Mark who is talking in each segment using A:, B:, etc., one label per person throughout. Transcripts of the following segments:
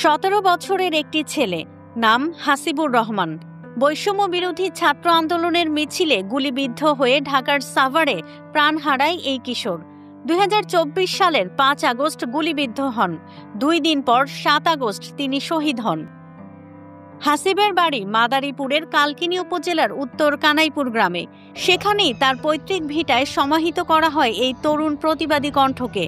A: 17 বছরের একটি ছেলে, নাম হাসিবুর রহমান। বৈষম্য বিরোধী ছাত্র আন্দোলনের মিছিলে গুলিবিদ্ধ হয়ে ঢাকার সাভারে প্রাণ হারায় এই কিশোর। 2024 সালের 5 আগস্ট গুলিবিদ্ধ হন। 2 দিন পর 7 আগস্ট তিনি শহীদ হন। হাসিবের বাড়ি মাদারীপুরের কালকিনি উপজেলার উত্তর কানাইপুর গ্রামে। সেখানেই তার পৈতৃক ভিটায় সমাহিত করা হয় এই তরুণ প্রতিবাদী কণ্ঠকে।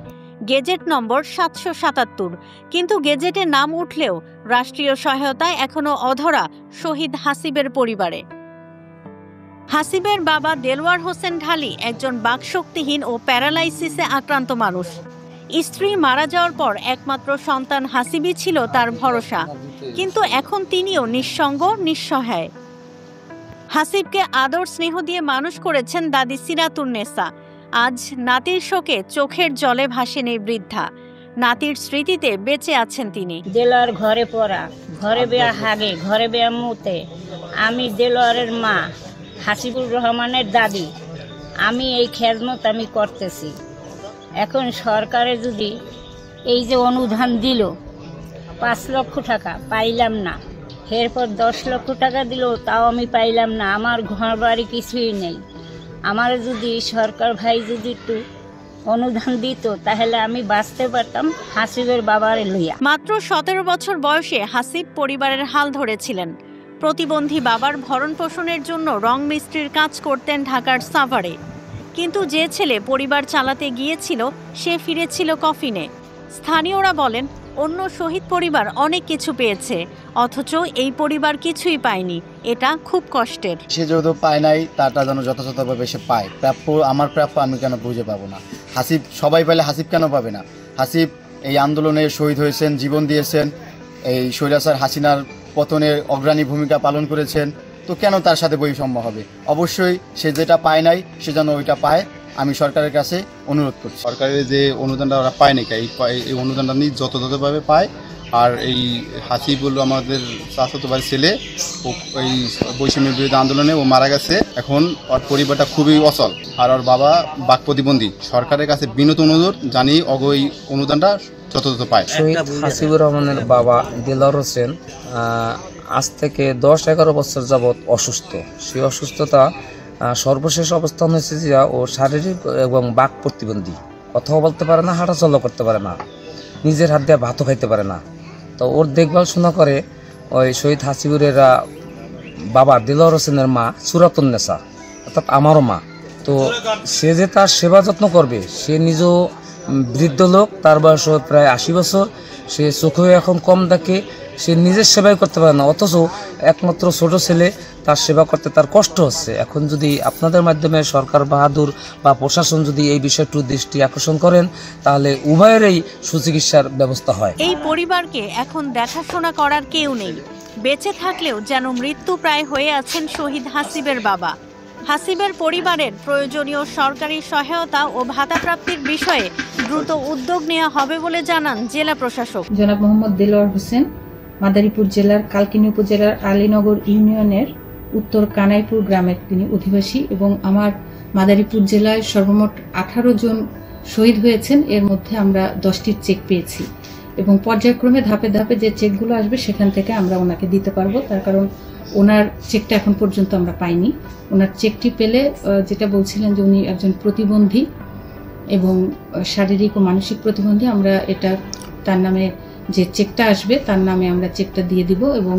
A: গেজেট নম্বর 777, কিন্তু গেজেটে নাম উঠলেও রাষ্ট্রীয় সহায়তায় এখনো অধরা শহীদ হাসিবের পরিবারে। হাসিবের বাবা দেলোয়ার হোসেন ঢালী একজন বাকশক্তিহীন ও প্যারালাইসিসে আক্রান্ত মানুষ। স্ত্রী মারা যাওয়ার পর একমাত্র সন্তান হাসিবই ছিল তার ভরসা, কিন্তু এখন তিনিও নিঃসঙ্গ, নিঃসহায়। হাসিবকে আদর স্নেহ দিয়ে মানুষ করেছেন দাদি সিরাতুন্নেসা। আজ নাতির শোকে চোখের জলে ভাসেন এই বৃদ্ধা। নাতির স্মৃতিতে বেঁচে আছেন তিনি।
B: দেলোয়ার ঘরে পড়া, ঘরে বেয়া হাগে, ঘরে বেয়া মুতে। আমি দেলোয়ারের মা, হাসিবুর রহমানের দাদি। আমি এই খেদমত আমি করতেছি। এখন সরকারে যদি এই যে অনুদান দিল 5 লক্ষ টাকা, পাইলাম না। এরপর 10 লক্ষ টাকা দিল, তাও আমি পাইলাম না। আমার ঘর বাড়ি কিছুই নেই। আমার যদি সরকার ভাই যদি একটু অনুদান দিত, তাহলে আমি বাঁচতে পারতাম হাসিবের বাবারে লইয়া।
A: মাত্র 17 বছর বয়সে হাসিব পরিবারের হাল ধরেছিলেন। প্রতিবন্ধী বাবার ভরণ পোষণের জন্য রং মিস্ত্রির কাজ করতেন ঢাকার সাভারে। কিন্তু যে ছেলে পরিবার চালাতে গিয়েছিল, সে ফিরেছিল কফিনে। স্থানীয়রা বলেন, অন্য শহীদ পরিবার অনেক কিছু পেয়েছে, অথচ এই পরিবার কিছুই পায়নি। এটা খুব কষ্টের।
C: সে যেহেতু পায় নাই, তারটা যেন যথাযথভাবে সে পায়। প্রাপ্য আমার প্রাপ্য আমি কেন বুঝে পাবো না? হাসিব সবাই পাইলে হাসিব কেন পাবে না? হাসিব এই আন্দোলনে শহীদ হয়েছেন, জীবন দিয়েছেন, এই স্বৈরাচার হাসিনার পতনের অগ্রণী ভূমিকা পালন করেছেন, তো কেন তার সাথে বৈষম্য হবে? অবশ্যই সে যেটা পায় নাই, সে যেন ওইটা পায়। আমি সরকারের কাছে অনুরোধ করছি।
D: সরকারের যে অনুদানটা ওরা পায় নাকি, এই অনুদানটা নিয়ে যথাযথভাবে পায়। আর এই হাসিবুল আমাদের চাচাতো ভাইয়ের ছেলে, এই বৈষম্য বিরোধী আন্দোলনে ও মারা গেছে। এখন ওর পরিবারটা খুবই অচল, আর ওর বাবা বাক প্রতিবন্ধী। সরকারের কাছে বিনত অনুরোধ জানি এই অনুদানটা যথাযথ পায়।
E: শহীদ হাসিবুর রহমানের বাবা দেলোয়ার হোসেন আজ থেকে 10-11 বছর যাবৎ অসুস্থ। সেই অসুস্থতা সর্বশেষ অবস্থান হয়েছে যে ও শারীরিক এবং বাক প্রতিবন্ধী। কথাও বলতে পারে না, হাঁটাচলা করতে পারে না, নিজের হাত দিয়ে ভাতও খাইতে পারে না। তো ওর দেখভাল শোনা করে ওই শহীদ হাসিবুরের বাবা দেলোয়ার হোসেনের মা সুরাতুন্নেসা, অর্থাৎ আমারও মা। তো সে যে তার সেবা যত্ন করবে, সে নিজেও বৃদ্ধ লোক, তার বয়স প্রায় 80 বছর। সে চোখেও এখন কম দেখে, সে নিজের সেবাই করতে পারে না, অথচ একমাত্র ছোট ছেলে, তার সেবা করতে তার কষ্ট হচ্ছে। এখন যদি আপনাদের মাধ্যমে সরকার বাহাদুর বা প্রশাসন যদি এই বিষয়টি দৃষ্টি আকর্ষণ করেন, তাহলে উভয়েরই সুচিকিৎসার ব্যবস্থা হয়।
A: এই পরিবারকে এখন দেখাশোনা করার কেউ নেই। বেঁচে থাকলেও যেন মৃত্যু প্রায় হয়ে আছেন শহীদ হাসিবের বাবা। হাসিবের পরিবারের প্রয়োজনীয় সরকারি সহায়তা ও ভাতা প্রাপ্তির বিষয়ে দ্রুত উদ্যোগ নেওয়া হবে বলে জানান জেলা প্রশাসক
F: জনাব মোহাম্মদ দেলোয়ার হোসেন। মাদারীপুর জেলার কালকিনি উপজেলার আলীনগর ইউনিয়নের উত্তর কানাইপুর গ্রামের তিনি অধিবাসী, এবং আমার মাদারীপুর জেলায় সর্বমোট 18 জন শহীদ হয়েছেন। এর মধ্যে আমরা 10টির চেক পেয়েছি, এবং পর্যায়ক্রমে ধাপে ধাপে যে চেকগুলো আসবে সেখান থেকে আমরা ওনাকে দিতে পারবো। তার কারণ ওনার চেকটা এখন পর্যন্ত আমরা পাইনি। ওনার চেকটি পেলে, যেটা বলছিলেন যে উনি একজন প্রতিবন্ধী এবং শারীরিক ও মানসিক প্রতিবন্ধী, আমরা এটা তার নামে যে চেকটা আসবে তার নামে আমরা চেকটা দিয়ে দিব, এবং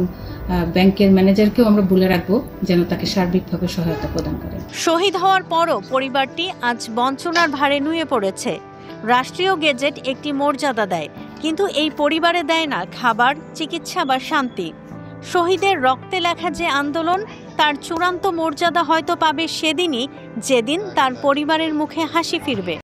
F: ব্যাংকের ম্যানেজারকেও আমরা বলে রাখবো যেন তাকে সার্বিকভাবে সহায়তা প্রদান করেন।
A: শহীদ হওয়ার পরও পরিবারটি আজ বঞ্চনার ভারে নুয়ে পড়েছে। রাষ্ট্রীয় গেজেট একটি মর্যাদা দেয়, কিন্তু এই পরিবারে দেয় না খাবার, চিকিৎসা বা শান্তি। শহীদের রক্তে লেখা যে আন্দোলন, তার চূড়ান্ত মর্যাদা হয়তো পাবে সেদিনই, যেদিন তার পরিবারের মুখে হাসি ফিরবে।